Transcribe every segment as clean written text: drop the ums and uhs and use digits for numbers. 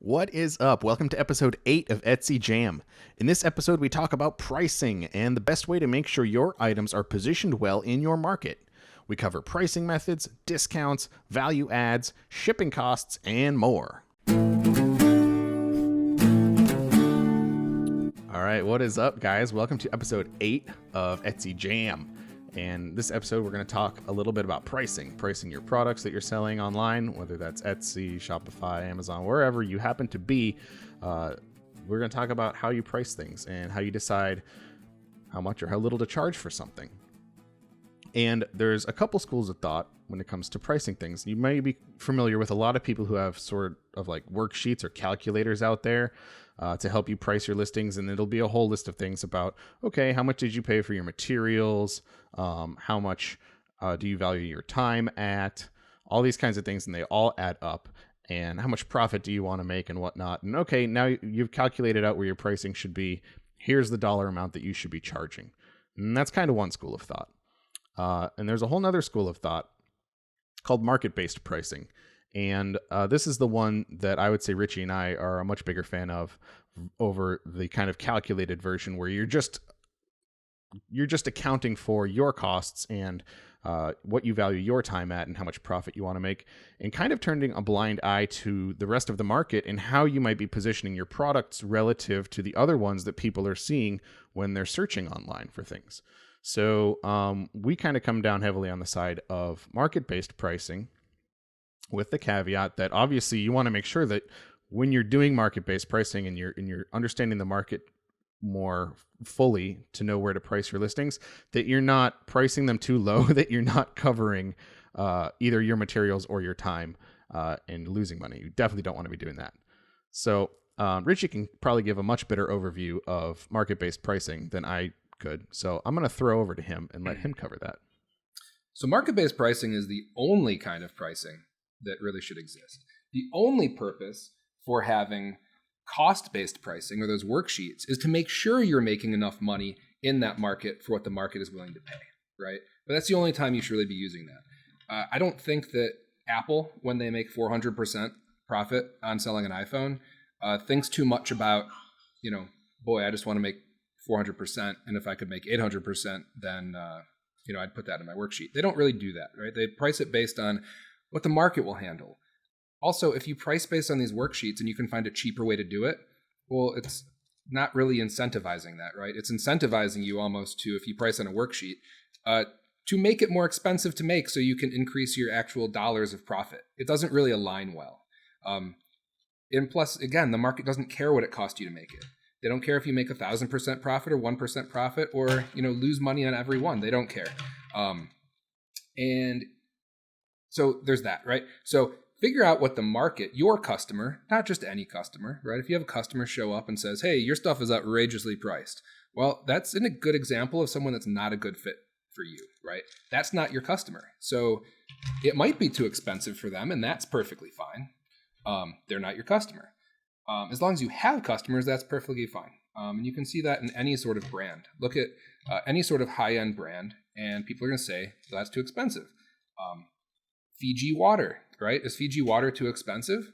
What is up? Welcome to episode 8 of Etsy Jam. In this episode, we talk about pricing and the best way to make sure your items are positioned well in your market. We cover pricing methods, discounts, value adds, shipping costs, and more. All right, what is up, guys? Welcome to episode 8 of Etsy Jam. And this episode, we're going to talk a little bit about pricing your products that you're selling online, whether that's Etsy, Shopify, Amazon, wherever you happen to be. We're going to talk about how you price things and how you decide how much or how little to charge for something. And there's a couple schools of thought when it comes to pricing things. You may be familiar with a lot of people who have sort of like worksheets or calculators out there to help you price your listings. And it'll be a whole list of things about, okay, how much did you pay for your materials? How much do you value your time at? All these kinds of things, and they all add up. And how much profit do you want to make and whatnot? And okay, now you've calculated out where your pricing should be. Here's the dollar amount that you should be charging. And that's kind of one school of thought. And there's a whole nother school of thought called market-based pricing. And this is the one that I would say Richie and I are a much bigger fan of over the kind of calculated version where you're just accounting for your costs and what you value your time at and how much profit you want to make, and kind of turning a blind eye to the rest of the market and how you might be positioning your products relative to the other ones that people are seeing when they're searching online for things. So we kind of come down heavily on the side of market-based pricing, with the caveat that obviously you want to make sure that when you're doing market-based pricing and you're understanding the market more fully to know where to price your listings, that you're not pricing them too low, that you're not covering either your materials or your time and losing money. You definitely don't want to be doing that. So Richie can probably give a much better overview of market-based pricing than I could. So I'm going to throw over to him and let him cover that. So market-based pricing is the only kind of pricing that really should exist. The only purpose for having cost-based pricing or those worksheets is to make sure you're making enough money in that market for what the market is willing to pay, right? But that's the only time you should really be using that. I don't think that Apple, when they make 400% profit on selling an iPhone, thinks too much about, boy, I just want to make 400%, and if I could make 800%, then I'd put that in my worksheet. They don't really do that, right? They price it based on what the market will handle. Also, if you price based on these worksheets and you can find a cheaper way to do it, well, it's not really incentivizing that, right? It's incentivizing you almost to, if you price on a worksheet, to make it more expensive to make so you can increase your actual dollars of profit. It doesn't really align well. And plus, again, the market doesn't care what it costs you to make it. They don't care if you make 1,000% profit or 1% profit or, lose money on every one. They don't care. And so there's that, right? So figure out what the market, your customer, not just any customer, right? If you have a customer show up and says, hey, your stuff is outrageously priced. Well, that's a good example of someone that's not a good fit for you, right? That's not your customer. So it might be too expensive for them, and that's perfectly fine. They're not your customer. As long as you have customers, that's perfectly fine. And you can see that in any sort of brand. Look at any sort of high-end brand, and people are going to say, well, that's too expensive. Fiji water, right? Is Fiji water too expensive?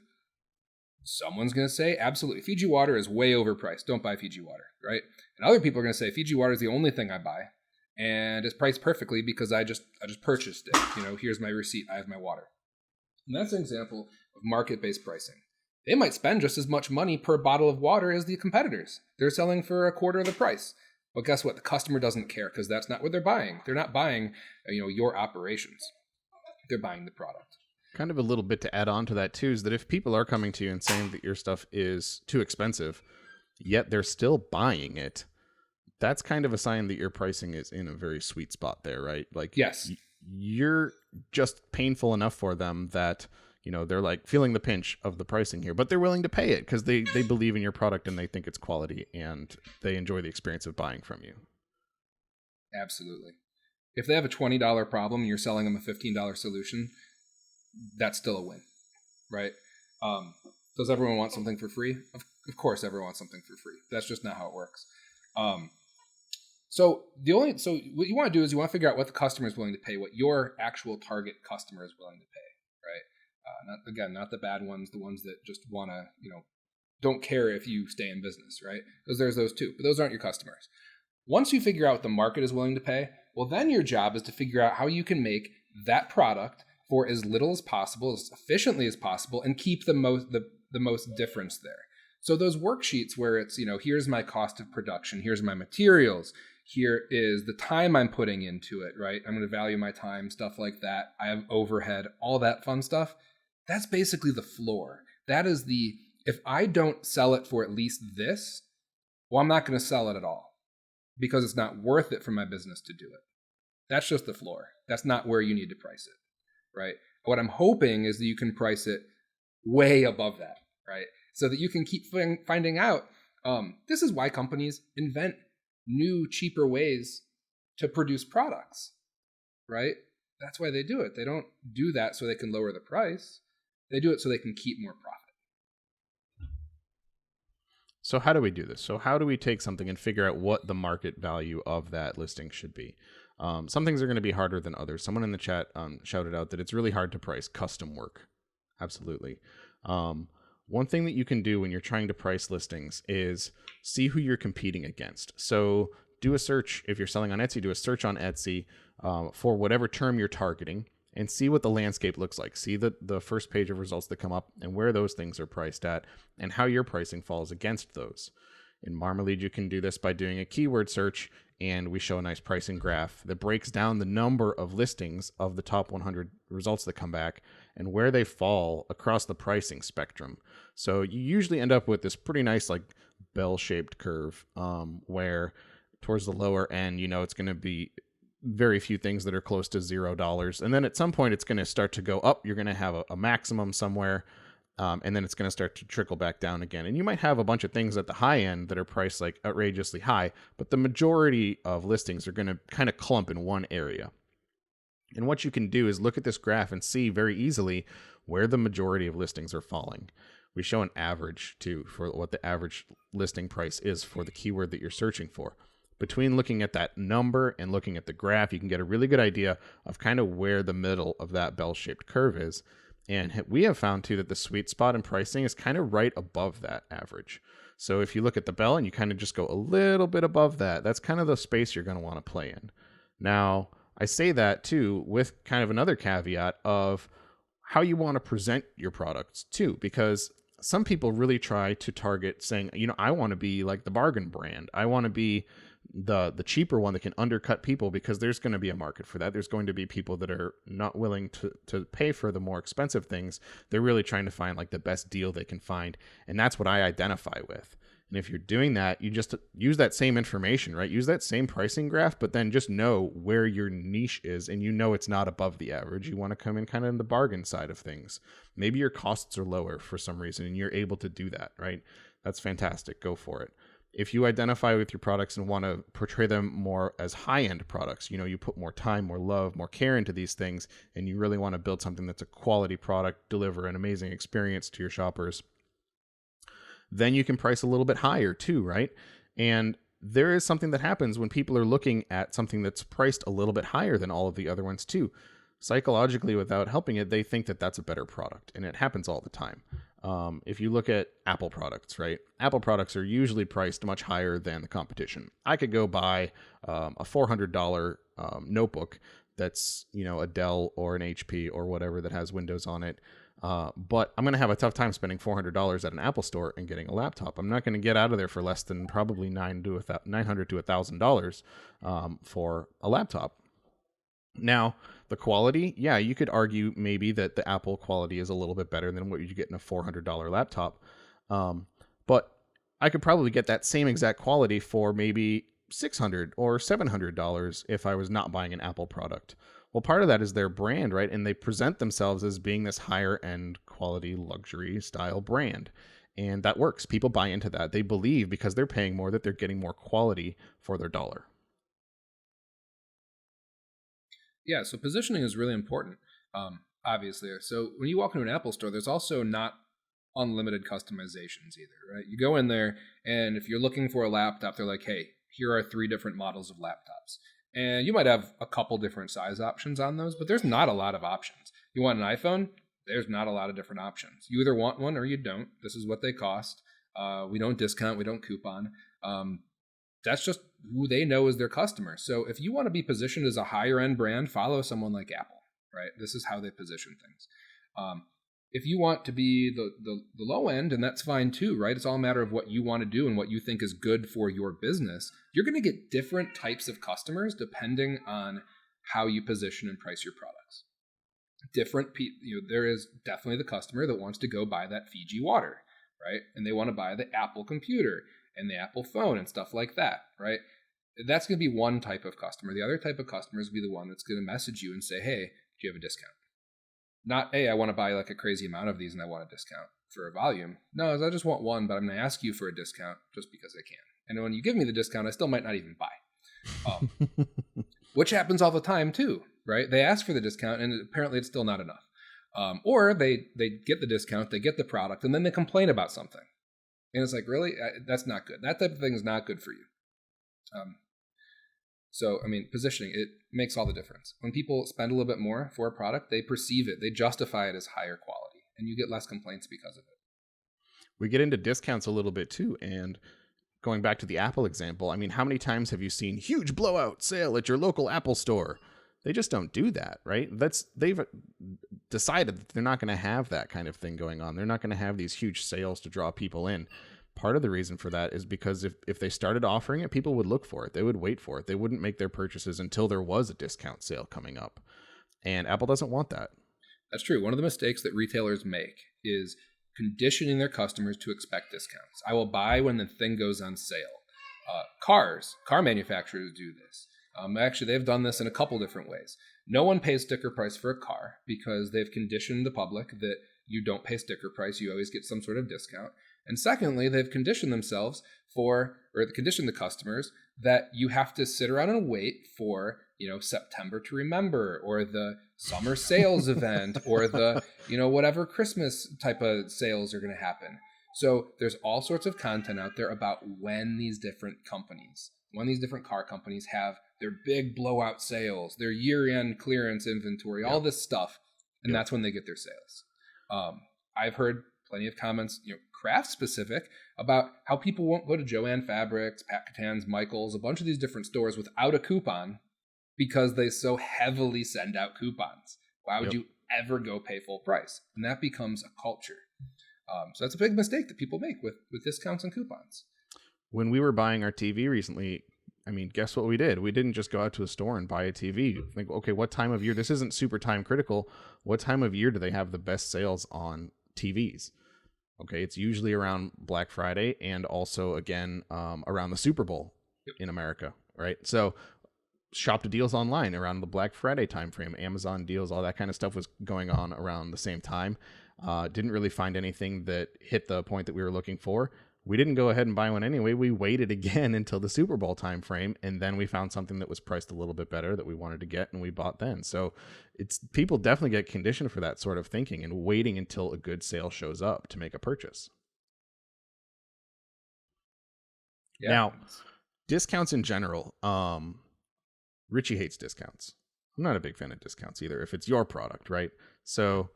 Someone's going to say, absolutely. Fiji water is way overpriced. Don't buy Fiji water, right? And other people are going to say, Fiji water is the only thing I buy, and it's priced perfectly because I just purchased it. Here's my receipt. I have my water. And that's an example of market-based pricing. They might spend just as much money per bottle of water as the competitors. They're selling for a quarter of the price. But guess what? The customer doesn't care because that's not what they're buying. They're not buying, your operations. They're buying the product. Kind of a little bit to add on to that too is that if people are coming to you and saying that your stuff is too expensive, yet they're still buying it, that's kind of a sign that your pricing is in a very sweet spot there, right? Like, yes, you're just painful enough for them that they're like feeling the pinch of the pricing here, but they're willing to pay it because they believe in your product and they think it's quality and they enjoy the experience of buying from you. Absolutely. If they have a $20 problem and you're selling them a $15 solution, that's still a win, right? Does everyone want something for free? Of course, everyone wants something for free. That's just not how it works. So what you want to do is you want to figure out what the customer is willing to pay, what your actual target customer is willing to pay, right? Not the bad ones, the ones that just want to, don't care if you stay in business, right? Because there's those too, but those aren't your customers. Once you figure out what the market is willing to pay, well, then your job is to figure out how you can make that product for as little as possible, as efficiently as possible, and keep the most difference there. So those worksheets where it's, here's my cost of production, here's my materials, here is the time I'm putting into it, right? I'm going to value my time, stuff like that. I have overhead, all that fun stuff. That's basically the floor. That is if I don't sell it for at least this, well, I'm not going to sell it at all because it's not worth it for my business to do it. That's just the floor. That's not where you need to price it, right? What I'm hoping is that you can price it way above that, right? So that you can keep finding out. This is why companies invent new, cheaper ways to produce products, right? That's why they do it. They don't do that so they can lower the price. They do it so they can keep more profit. So how do we do this? So how do we take something and figure out what the market value of that listing should be? Some things are going to be harder than others. Someone in the chat shouted out that it's really hard to price custom work. Absolutely. One thing that you can do when you're trying to price listings is see who you're competing against. So do a search. If you're selling on Etsy, do a search on Etsy for whatever term you're targeting and see what the landscape looks like. See the first page of results that come up and where those things are priced at and how your pricing falls against those. In Marmalead, you can do this by doing a keyword search, and we show a nice pricing graph that breaks down the number of listings of the top 100 results that come back and where they fall across the pricing spectrum. So you usually end up with this pretty nice like bell-shaped curve where towards the lower end, it's going to be very few things that are close to $0. And then at some point, it's going to start to go up. You're going to have a maximum somewhere. And then it's going to start to trickle back down again. And you might have a bunch of things at the high end that are priced like outrageously high, but the majority of listings are going to kind of clump in one area. And what you can do is look at this graph and see very easily where the majority of listings are falling. We show an average too for what the average listing price is for the keyword that you're searching for. Between looking at that number and looking at the graph, you can get a really good idea of kind of where the middle of that bell-shaped curve is. And we have found, too, that the sweet spot in pricing is kind of right above that average. So if you look at the bell and you kind of just go a little bit above that, that's kind of the space you're going to want to play in. Now, I say that, too, with kind of another caveat of how you want to present your products, too, because some people really try to target saying, I want to be like the bargain brand. I want to be the cheaper one that can undercut people because there's going to be a market for that. There's going to be people that are not willing to pay for the more expensive things. They're really trying to find like the best deal they can find. And that's what I identify with. And if you're doing that, you just use that same information, right? Use that same pricing graph, but then just know where your niche is and it's not above the average. You want to come in kind of in the bargain side of things. Maybe your costs are lower for some reason and you're able to do that, right? That's fantastic. Go for it. If you identify with your products and want to portray them more as high-end products, you put more time, more love, more care into these things, and you really want to build something that's a quality product, deliver an amazing experience to your shoppers, then you can price a little bit higher too, right? And there is something that happens when people are looking at something that's priced a little bit higher than all of the other ones too. Psychologically, without helping it, they think that that's a better product, and it happens all the time. If you look at Apple products, right? Apple products are usually priced much higher than the competition. I could go buy a $400 notebook that's, a Dell or an HP or whatever that has Windows on it. But I'm going to have a tough time spending $400 at an Apple store and getting a laptop. I'm not going to get out of there for less than probably $900 to $1,000 for a laptop. Now, the quality, yeah, you could argue maybe that the Apple quality is a little bit better than what you get in a $400 laptop. But I could probably get that same exact quality for maybe $600 or $700 if I was not buying an Apple product. Well, part of that is their brand, right? And they present themselves as being this higher end quality luxury style brand. And that works. People buy into that. They believe because they're paying more that they're getting more quality for their dollar. Yeah, so positioning is really important, obviously. So when you walk into an Apple store, there's also not unlimited customizations either, right? You go in there, and if you're looking for a laptop, they're like, hey, here are 3 different models of laptops. And you might have a couple different size options on those, but there's not a lot of options. You want an iPhone? There's not a lot of different options. You either want one or you don't. This is what they cost. We don't discount. We don't coupon. That's just who they know as their customer. So if you want to be positioned as a higher end brand, follow someone like Apple, right? This is how they position things. If you want to be the low end, and that's fine too, right? It's all a matter of what you want to do and what you think is good for your business. You're going to get different types of customers depending on how you position and price your products. Different people, there is definitely the customer that wants to go buy that Fiji water, right? And they want to buy the Apple computer and the Apple phone and stuff like that, right? That's going to be one type of customer. The other type of customer is going to be the one that's going to message you and say, hey, do you have a discount? Not, hey, I want to buy like a crazy amount of these and I want a discount for a volume. No, I just want one, but I'm going to ask you for a discount just because I can. And when you give me the discount, I still might not even buy. Which happens all the time too, right? They ask for the discount and apparently it's still not enough. Or they get the discount, they get the product, and then they complain about something. And it's like, really? That's not good. That type of thing is not good for you. So, positioning, it makes all the difference. When people spend a little bit more for a product, they perceive it, they justify it as higher quality, and you get less complaints because of it. We get into discounts a little bit too, and going back to the Apple example, how many times have you seen huge blowout sale at your local Apple store? They just don't do that, right? They've decided that they're not going to have that kind of thing going on. They're not going to have these huge sales to draw people in. Part of the reason for that is because if they started offering it, people would look for it. They would wait for it. They wouldn't make their purchases until there was a discount sale coming up. And Apple doesn't want that. That's true. One of the mistakes that retailers make is conditioning their customers to expect discounts. I will buy when the thing goes on sale. Car manufacturers do this. Actually, they've done this in a couple different ways. No one pays sticker price for a car because they've conditioned the public that you don't pay sticker price. You always get some sort of discount. And secondly, they've conditioned conditioned the customers that you have to sit around and wait for, September to Remember or the summer sales event or the, whatever Christmas type of sales are going to happen. So there's all sorts of content out there about when these different car companies have their big blowout sales, their year-end clearance inventory, all this stuff. And that's when they get their sales. I've heard plenty of comments, craft specific, about how people won't go to Joann Fabrics, Pat Catan's, Michael's, a bunch of these different stores without a coupon because they so heavily send out coupons. Why would you ever go pay full price? And that becomes a culture. So that's a big mistake that people make with discounts and coupons. When we were buying our TV recently, guess what we did? We didn't just go out to a store and buy a TV. Like, okay, what time of year? This isn't super time critical. What time of year do they have the best sales on TVs? Okay, it's usually around Black Friday and also, again, around the Super Bowl in America, right? So shop the deals online around the Black Friday timeframe. Amazon deals, all that kind of stuff was going on around the same time. Didn't really find anything that hit the point that we were looking for. We didn't go ahead and buy one anyway. We waited again until the Super Bowl timeframe, and then we found something that was priced a little bit better that we wanted to get, and we bought then. So people definitely get conditioned for that sort of thinking and waiting until a good sale shows up to make a purchase. Yeah. Now, discounts in general. Richie hates discounts. I'm not a big fan of discounts either, if it's your product, right? So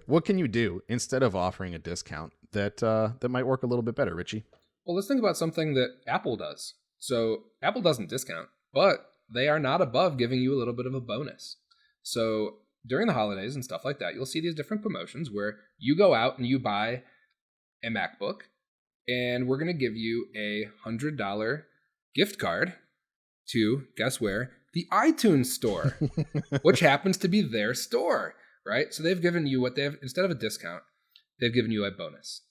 what can you do instead of offering a discount that might work a little bit better, Richie? Well, let's think about something that Apple does. So Apple doesn't discount, but they are not above giving you a little bit of a bonus. So during the holidays and stuff like that, you'll see these different promotions where you go out and you buy a MacBook, and we're going to give you a $100 gift card to, guess where? The iTunes store, which happens to be their store, right? So they've given you instead of a discount, they've given you a bonus,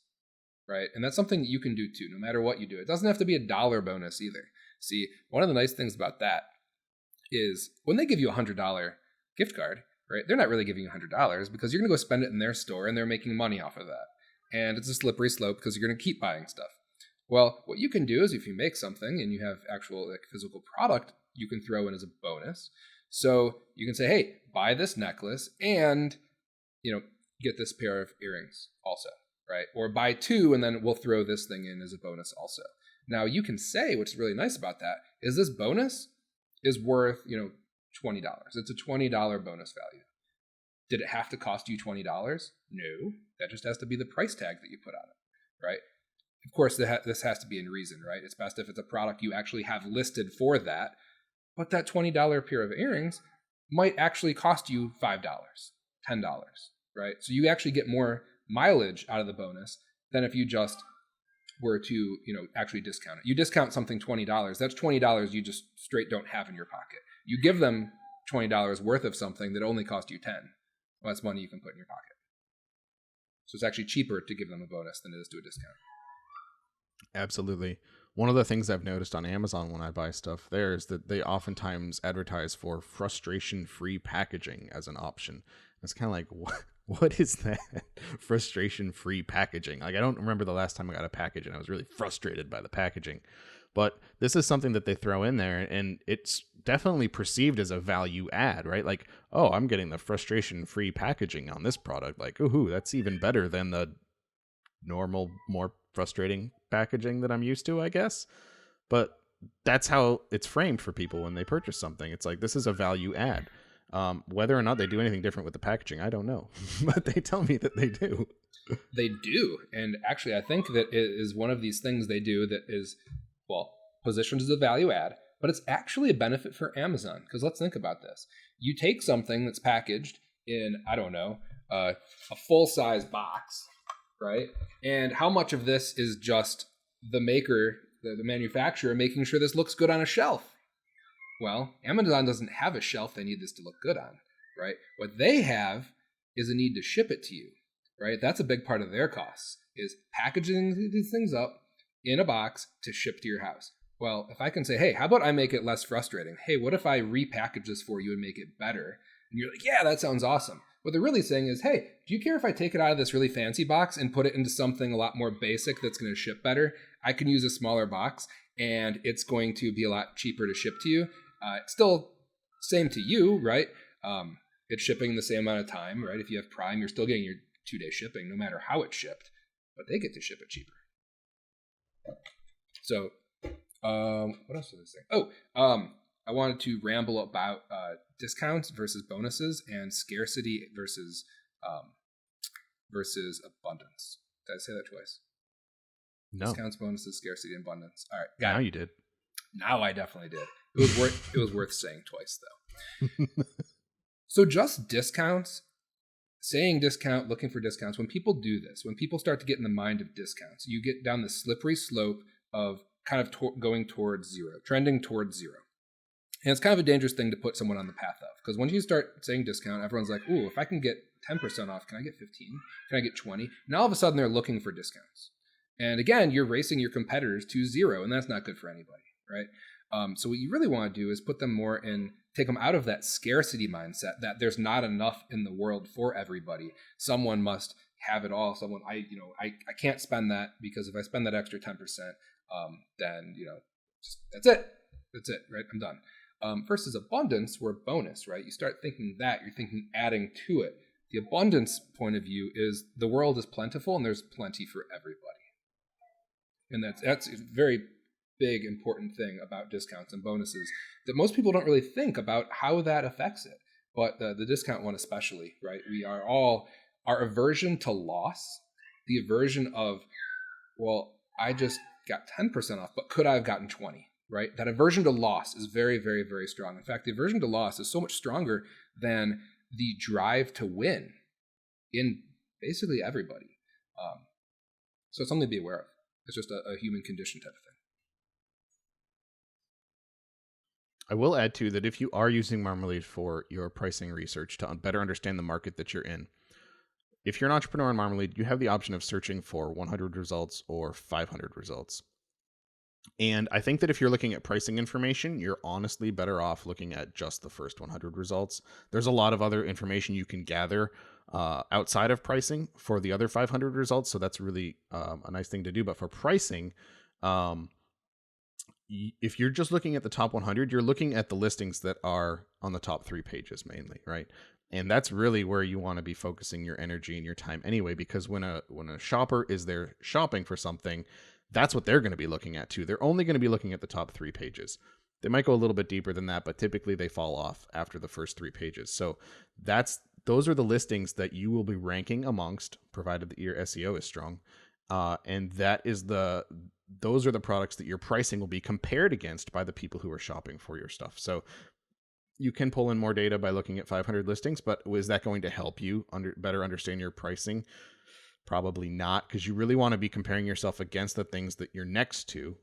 right? And that's something that you can do too, no matter what you do. It doesn't have to be a dollar bonus either. See, one of the nice things about that is when they give you a $100 gift card, right? They're not really giving you $100 because you're going to go spend it in their store and they're making money off of that. And it's a slippery slope because you're going to keep buying stuff. Well, what you can do is if you make something and you have actual physical product, you can throw in as a bonus. So you can say, hey, buy this necklace and, get this pair of earrings also, right? Or buy two and then we'll throw this thing in as a bonus also. Now you can say, what's really nice about that is this bonus is worth, $20. It's a $20 bonus value. Did it have to cost you $20? No, that just has to be the price tag that you put on it, right? Of course, this has to be in reason, right? It's best if it's a product you actually have listed for that. But that $20 pair of earrings might actually cost you $5, $10, right? So you actually get more mileage out of the bonus than if you just were to, actually discount it. You discount something $20, that's $20 you just straight don't have in your pocket. You give them $20 worth of something that only cost you $10. Well, that's money you can put in your pocket. So it's actually cheaper to give them a bonus than it is to a discount. Absolutely. One of the things I've noticed on Amazon when I buy stuff there is that they oftentimes advertise for frustration-free packaging as an option. It's kind of like, what is that? Frustration-free packaging. Like, I don't remember the last time I got a package and I was really frustrated by the packaging. But this is something that they throw in there, and it's definitely perceived as a value add, right? Like, oh, I'm getting the frustration-free packaging on this product. Like, ooh, that's even better than the normal, more frustrating packaging that I'm used to, I guess. But that's how it's framed for people when they purchase something. It's like, this is a value add. Whether or not they do anything different with the packaging, I don't know. But they tell me that they do. They do. And actually, I think that it is one of these things they do that is, well, positioned as a value add, but it's actually a benefit for Amazon. Because let's think about this. You take something that's packaged in, I don't know, a full-size box, right? And how much of this is just the maker, the manufacturer, making sure this looks good on a shelf? Well, Amazon doesn't have a shelf they need this to look good on, right? What they have is a need to ship it to you, right? That's a big part of their costs, is packaging these things up in a box to ship to your house. Well, if I can say, hey, how about I make it less frustrating? Hey, what if I repackage this for you and make it better? And you're like, yeah, that sounds awesome. What they're really saying is, hey, do you care if I take it out of this really fancy box and put it into something a lot more basic that's going to ship better? I can use a smaller box and it's going to be a lot cheaper to ship to you. It's still same to you, right? It's shipping the same amount of time, right? If you have Prime, you're still getting your 2-day shipping no matter how it's shipped, but they get to ship it cheaper. So, what else was I saying? I wanted to ramble about discounts versus bonuses and scarcity versus abundance. Did I say that twice? No. Discounts, bonuses, scarcity, and abundance. All right. Now you did. Now I definitely did. It was worth saying twice though. So just discounts, saying discount, looking for discounts. When people do this, when people start to get in the mind of discounts, you get down the slippery slope of kind of going towards zero, trending towards zero. And it's kind of a dangerous thing to put someone on the path of, because when you start saying discount, everyone's like, ooh, if I can get 10% off, can I get 15? Can I get 20? And all of a sudden they're looking for discounts. And again, you're racing your competitors to zero, and that's not good for anybody, right? So what you really want to do is put them more in, take them out of that scarcity mindset that there's not enough in the world for everybody. Someone must have it all. Someone, I can't spend that, because if I spend that extra 10%, then, that's it, right? I'm done. Versus abundance, or bonus, right? You start thinking that, you're thinking adding to it. The abundance point of view is the world is plentiful and there's plenty for everybody. And that's a very big, important thing about discounts and bonuses, that most people don't really think about how that affects it. But the discount one especially, right? We are all, our aversion to loss, the aversion of, well, I just got 10% off, but could I have gotten 20, right? That aversion to loss is very, very, very strong. In fact, the aversion to loss is so much stronger than the drive to win in basically everybody. So it's something to be aware of. It's just a human condition type of thing. I will add, too, that if you are using Marmalead for your pricing research to better understand the market that you're in, if you're an entrepreneur on Marmalead, you have the option of searching for 100 results or 500 results. And I think that if you're looking at pricing information, you're honestly better off looking at just the first 100 results. There's a lot of other information you can gather outside of pricing for the other 500 results. So that's really a nice thing to do. But for pricing, if you're just looking at the top 100, you're looking at the listings that are on the top 3 pages mainly, right? And that's really where you want to be focusing your energy and your time anyway, because when a shopper is there shopping for something, that's what they're going to be looking at too. They're only going to be looking at the top 3 pages. They might go a little bit deeper than that, but typically they fall off after the first 3 pages. So those are the listings that you will be ranking amongst, provided that your SEO is strong. And those are the products that your pricing will be compared against by the people who are shopping for your stuff. So you can pull in more data by looking at 500 listings, but is that going to help you better understand your pricing? Probably not, because you really want to be comparing yourself against the things that you're next to,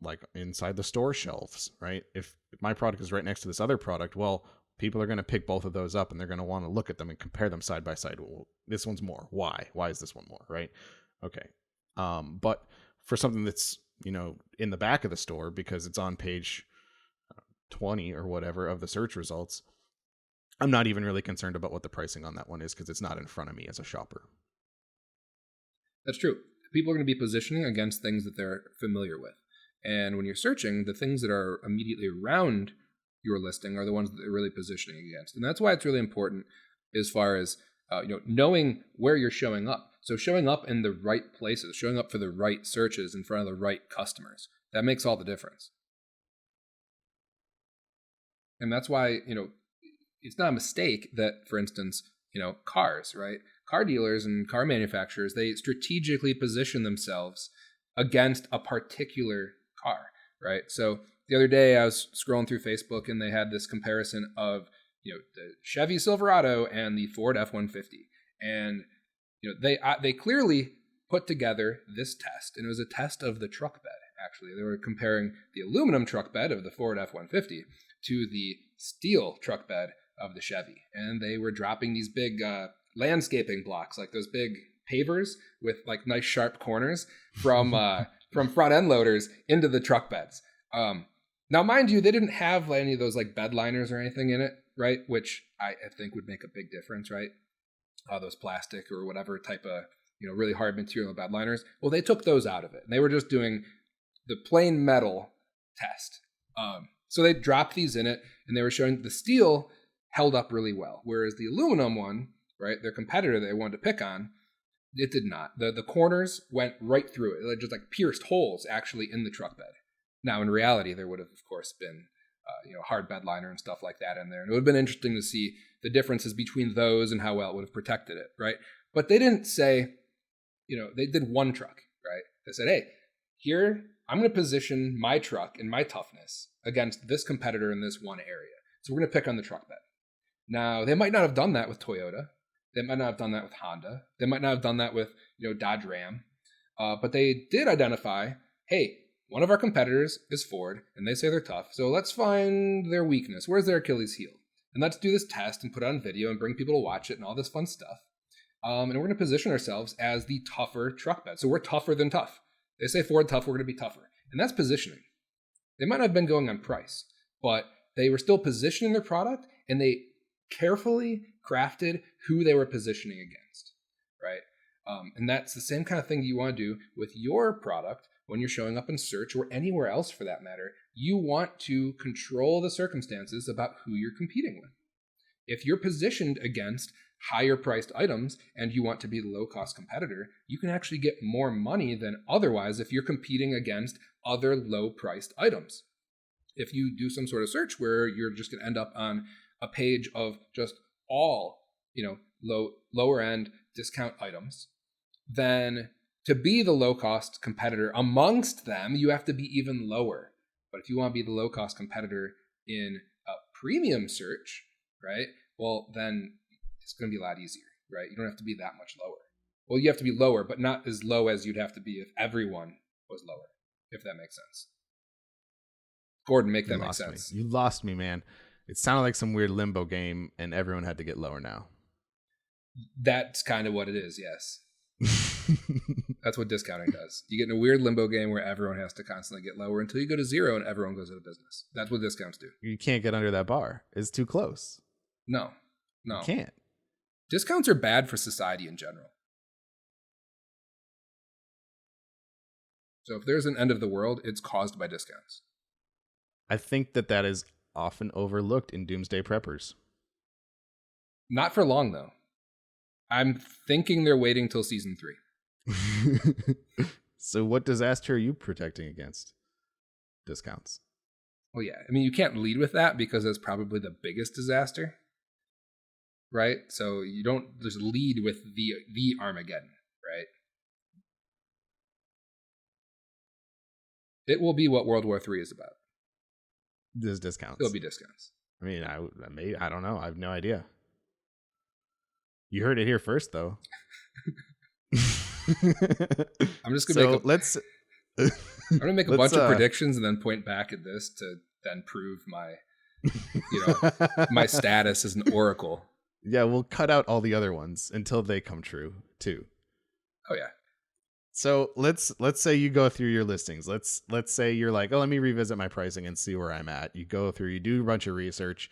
like inside the store shelves, right? If my product is right next to this other product, well, people are going to pick both of those up and they're going to want to look at them and compare them side by side. Well, this one's more. Why? Why is this one more, right? Okay. But for something that's, in the back of the store because it's on page 20 or whatever of the search results, I'm not even really concerned about what the pricing on that one is because it's not in front of me as a shopper. That's true. People are going to be positioning against things that they're familiar with. And when you're searching, the things that are immediately around your listing are the ones that they're really positioning against. And that's why it's really important as far as knowing where you're showing up. So showing up in the right places, showing up for the right searches in front of the right customers, that makes all the difference. And that's why, it's not a mistake that, for instance, cars, right? Car dealers and car manufacturers, they strategically position themselves against a particular car, right? So the other day I was scrolling through Facebook and they had this comparison of, the Chevy Silverado and the Ford F-150. And, they clearly put together this test, and it was a test of the truck bed, actually. They were comparing the aluminum truck bed of the Ford F-150 to the steel truck bed of the Chevy. And they were dropping these big landscaping blocks, like those big pavers with like nice sharp corners from front end loaders into the truck beds. Now, mind you, they didn't have any of those like bed liners or anything in it, right? Which I think would make a big difference, right? Those plastic or whatever type of really hard material bed liners. Well, they took those out of it, and they were just doing the plain metal test. So they dropped these in it, and they were showing the steel held up really well, whereas the aluminum one, right, their competitor they wanted to pick on, it did not. The corners went right through it. It just like pierced holes actually in the truck bed. Now, in reality, there would have, of course, been hard bed liner and stuff like that in there. And it would have been interesting to see the differences between those and how well it would have protected it, right? But they didn't say, they did one truck, right? They said, hey, here, I'm going to position my truck and my toughness against this competitor in this one area. So we're going to pick on the truck bed. Now, they might not have done that with Toyota. They might not have done that with Honda. They might not have done that with, Dodge Ram. But they did identify, hey, one of our competitors is Ford, and they say they're tough. So let's find their weakness. Where's their Achilles heel? And let's do this test and put it on video and bring people to watch it and all this fun stuff. And we're going to position ourselves as the tougher truck bed. So we're tougher than tough. They say Ford tough, we're going to be tougher. And that's positioning. They might not have been going on price, but they were still positioning their product, and they carefully crafted who they were positioning against, right? And that's the same kind of thing you want to do with your product when you're showing up in search or anywhere else for that matter. You want to control the circumstances about who you're competing with. If you're positioned against higher priced items and you want to be the low cost competitor, you can actually get more money than otherwise if you're competing against other low priced items. If you do some sort of search where you're just going to end up on a page of just all, lower end discount items, then to be the low cost competitor amongst them, you have to be even lower. But if you want to be the low cost competitor in a premium search, right? Well, then it's going to be a lot easier, right? You don't have to be that much lower. Well, you have to be lower, but not as low as you'd have to be if everyone was lower, if that makes sense. Gordon, make that make sense. You lost me, man. It sounded like some weird limbo game, and everyone had to get lower now. That's kind of what it is, yes. That's what discounting does. You get in a weird limbo game where everyone has to constantly get lower until you go to zero and everyone goes out of business. That's what discounts do. You can't get under that bar. It's too close. No. You can't. Discounts are bad for society in general. So if there's an end of the world, it's caused by discounts. I think that is often overlooked in doomsday preppers. Not for long, though. I'm thinking they're waiting till season 3. So what disaster are you protecting against? Discounts. Well, yeah. I mean, you can't lead with that because that's probably the biggest disaster, right? So you don't just lead with the Armageddon, right? It will be what World War III is about. There's discounts. It'll be discounts. I mean, I don't know. I have no idea. You heard it here first, though. I'm just gonna I'm gonna make a bunch of predictions and then point back at this to then prove my, my status as an oracle. Yeah, we'll cut out all the other ones until they come true too. Oh yeah. So let's say you go through your listings. Let's say you're like, oh, let me revisit my pricing and see where I'm at. You go through, you do a bunch of research.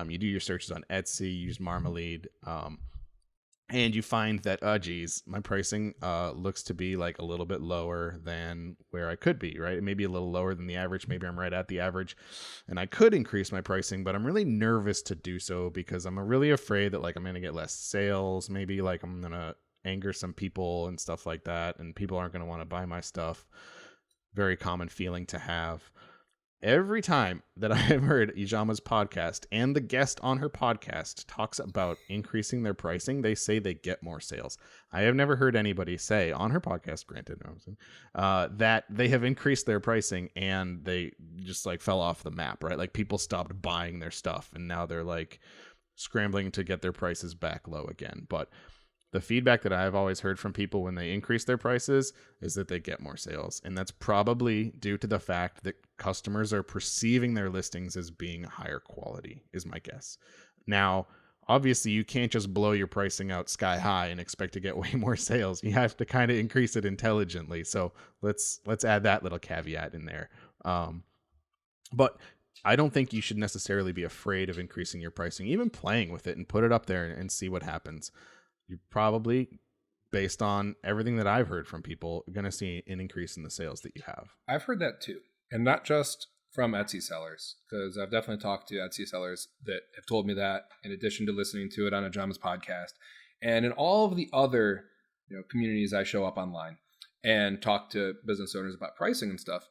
You do your searches on Etsy, you use Marmalead, and you find that, geez, my pricing looks to be like a little bit lower than where I could be, right? Maybe a little lower than the average. Maybe I'm right at the average, and I could increase my pricing, but I'm really nervous to do so because I'm really afraid that like I'm going to get less sales. Maybe like I'm going to anger some people and stuff like that, and people aren't going to want to buy my stuff. Very common feeling to have. Every time that I have heard Ijama's podcast and the guest on her podcast talks about increasing their pricing, they say they get more sales. I have never heard anybody say on her podcast, granted, that they have increased their pricing and they just like fell off the map, right? Like people stopped buying their stuff and now they're like scrambling to get their prices back low again. But the feedback that I've always heard from people when they increase their prices is that they get more sales. And that's probably due to the fact that customers are perceiving their listings as being higher quality, is my guess. Now, obviously, you can't just blow your pricing out sky high and expect to get way more sales. You have to kind of increase it intelligently. So let's add that little caveat in there. But I don't think you should necessarily be afraid of increasing your pricing, even playing with it and put it up there and see what happens. You're probably, based on everything that I've heard from people, going to see an increase in the sales that you have. I've heard that too. And not just from Etsy sellers, because I've definitely talked to Etsy sellers that have told me that, in addition to listening to it on Ijama's podcast. And in all of the other communities I show up online and talk to business owners about pricing and stuff,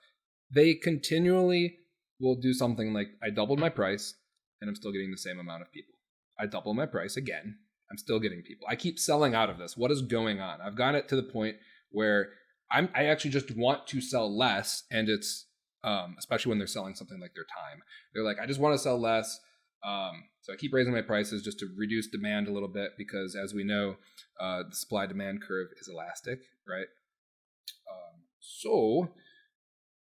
they continually will do something like, I doubled my price and I'm still getting the same amount of people. I double my price again. I'm still getting people. I keep selling out of this. What is going on? I've gotten it to the point where I actually just want to sell less, and it's especially when they're selling something like their time. They're like, I just want to sell less, so I keep raising my prices just to reduce demand a little bit because, as we know, the supply-demand curve is elastic, right? So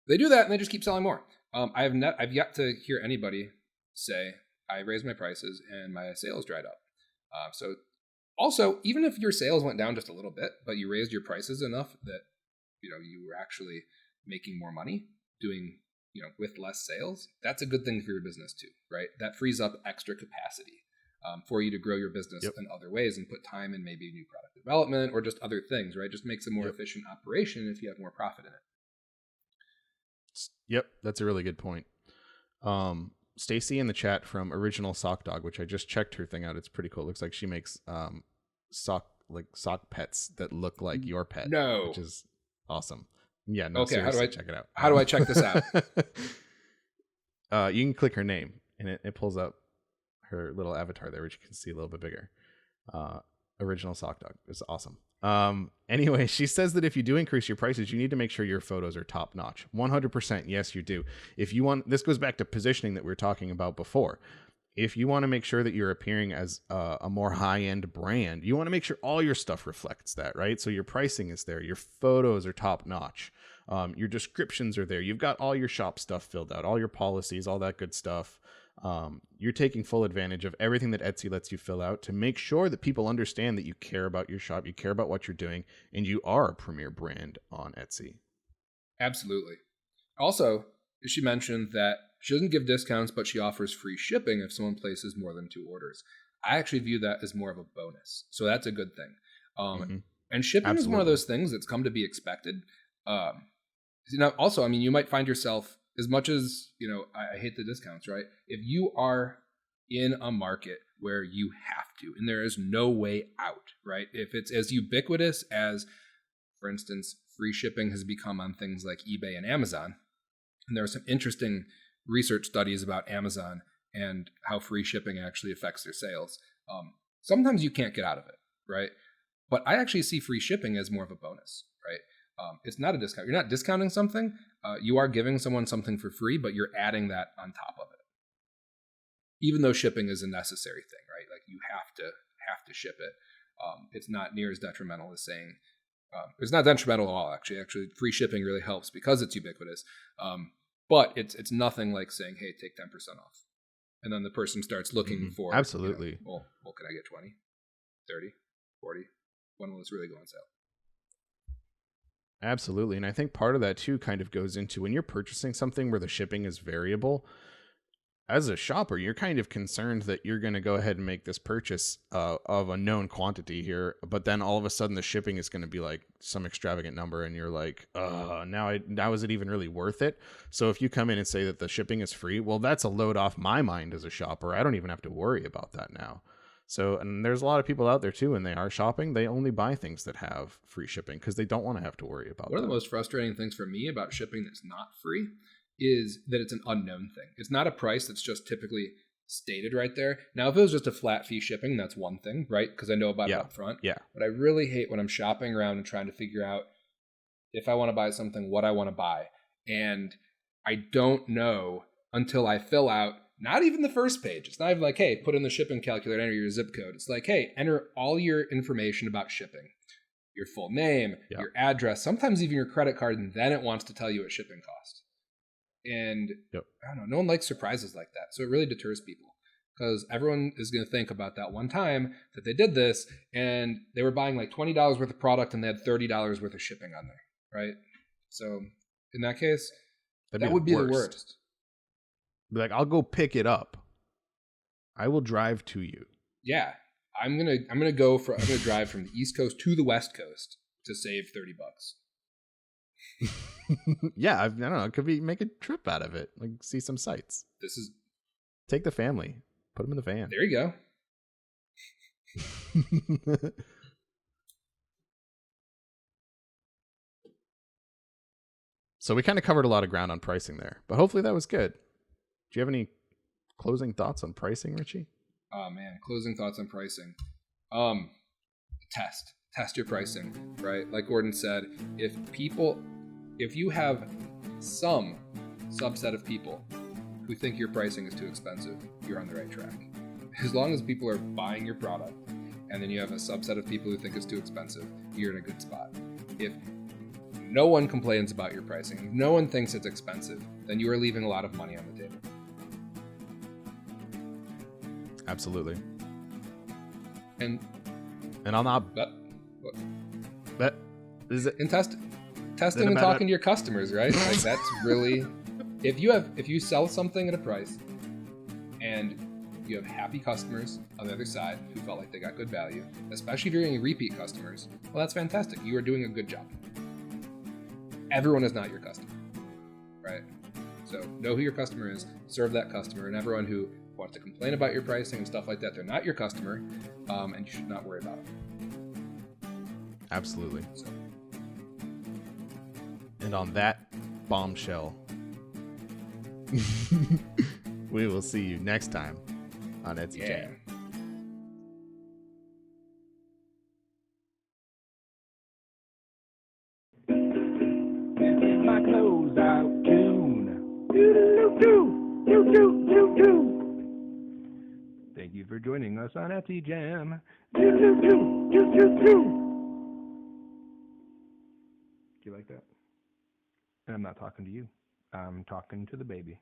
they do that, and they just keep selling more. I've yet to hear anybody say I raised my prices and my sales dried up. So also, even if your sales went down just a little bit, but you raised your prices enough that, you were actually making more money doing, with less sales, that's a good thing for your business too, right? That frees up extra capacity for you to grow your business in other ways and put time in maybe new product development or just other things, right? Just makes a more efficient operation if you have more profit in it. Yep, that's a really good point. Stacy in the chat from Original Sock Dog, which I just checked her thing out. It's pretty cool. It looks like she makes sock pets that look like your pet. No, which is awesome. Yeah. No. Okay. Seriously, check it out. How do I check this out? You can click her name, and it pulls up her little avatar there, which you can see a little bit bigger. Original Sock Dog. It's awesome. Anyway, she says that if you do increase your prices, you need to make sure your photos are top notch. 100%. Yes, you do. If you want, this goes back to positioning that we were talking about before. If you want to make sure that you're appearing as a more high-end brand, you want to make sure all your stuff reflects that, right? So your pricing is there. Your photos are top notch. Your descriptions are there. You've got all your shop stuff filled out, all your policies, all that good stuff. You're taking full advantage of everything that Etsy lets you fill out to make sure that people understand that you care about your shop, you care about what you're doing, and you are a premier brand on Etsy. Absolutely. Also, she mentioned that she doesn't give discounts, but she offers free shipping if someone places more than 2 orders. I actually view that as more of a bonus. So that's a good thing. And shipping is one of those things that's come to be expected. Also, you might find yourself, as much as, I hate the discounts, right? If you are in a market where you have to, and there is no way out, right? If it's as ubiquitous as, for instance, free shipping has become on things like eBay and Amazon, and there are some interesting research studies about Amazon and how free shipping actually affects their sales. Sometimes you can't get out of it, right? But I actually see free shipping as more of a bonus, right? It's not a discount. You're not discounting something. you are giving someone something for free, but you're adding that on top of it. Even though shipping is a necessary thing, right? Like you have to ship it. It's not near as detrimental as saying, it's not detrimental at all, actually. Actually, free shipping really helps because it's ubiquitous. But it's nothing like saying, hey, take 10% off. And then the person starts looking for, absolutely. Well, can I get 20, 30, 40? When will this really go on sale? Absolutely. And I think part of that too kind of goes into when you're purchasing something where the shipping is variable. As a shopper, you're kind of concerned that you're going to go ahead and make this purchase of a known quantity here, but then all of a sudden the shipping is going to be like some extravagant number, and you're like, now is it even really worth it? So if you come in and say that the shipping is free, well, that's a load off my mind as a shopper. I don't even have to worry about that now. So, and there's a lot of people out there too, when they are shopping, they only buy things that have free shipping because they don't want to have to worry about One that. of the most frustrating things for me about shipping that's not free is that it's an unknown thing. It's not a price that's just typically stated right there. Now, if it was just a flat fee shipping, that's one thing, right? Because I know about it up front. Yeah. But I really hate when I'm shopping around and trying to figure out if I want to buy something, what I want to buy. And I don't know until I fill out not even the first page. It's not even like, hey, put in the shipping calculator, enter your zip code. It's like, hey, enter all your information about shipping. Your full name, your address, sometimes even your credit card, and then it wants to tell you what shipping costs. And I don't know, no one likes surprises like that. So it really deters people because everyone is going to think about that one time that they did this and they were buying like $20 worth of product and they had $30 worth of shipping on there, right? So in that case, that would be the worst. Be like, I'll go pick it up. I will drive to you. Yeah. I'm gonna drive from the East Coast to the West Coast to save $30. Yeah, I don't know. It could be make a trip out of it, like see some sights. Take the family, put them in the van. There you go. So we kind of covered a lot of ground on pricing there, but hopefully that was good. Do you have any closing thoughts on pricing, Richie? Oh man, closing thoughts on pricing. Test your pricing, right? Like Gordon said, if you have some subset of people who think your pricing is too expensive, you're on the right track. As long as people are buying your product and then you have a subset of people who think it's too expensive, you're in a good spot. If no one complains about your pricing, if no one thinks it's expensive, then you are leaving a lot of money on the table. Absolutely. And I'll not bet is it in testing and talking to your customers, right? Like that's really if you sell something at a price and you have happy customers on the other side who felt like they got good value, especially if you're getting repeat customers, well, that's fantastic. You are doing a good job. Everyone is not your customer, right? So know who your customer is, serve that customer, and everyone who wants to complain about your pricing and stuff like that, they're not your customer, and you should not worry about it. Absolutely. So. And on that bombshell, we will see you next time on Etsy Jam. This is my closeout tune. Do-do-do-do. Thank you for joining us on Etsy Jam. Do you like that? And I'm not talking to you. I'm talking to the baby.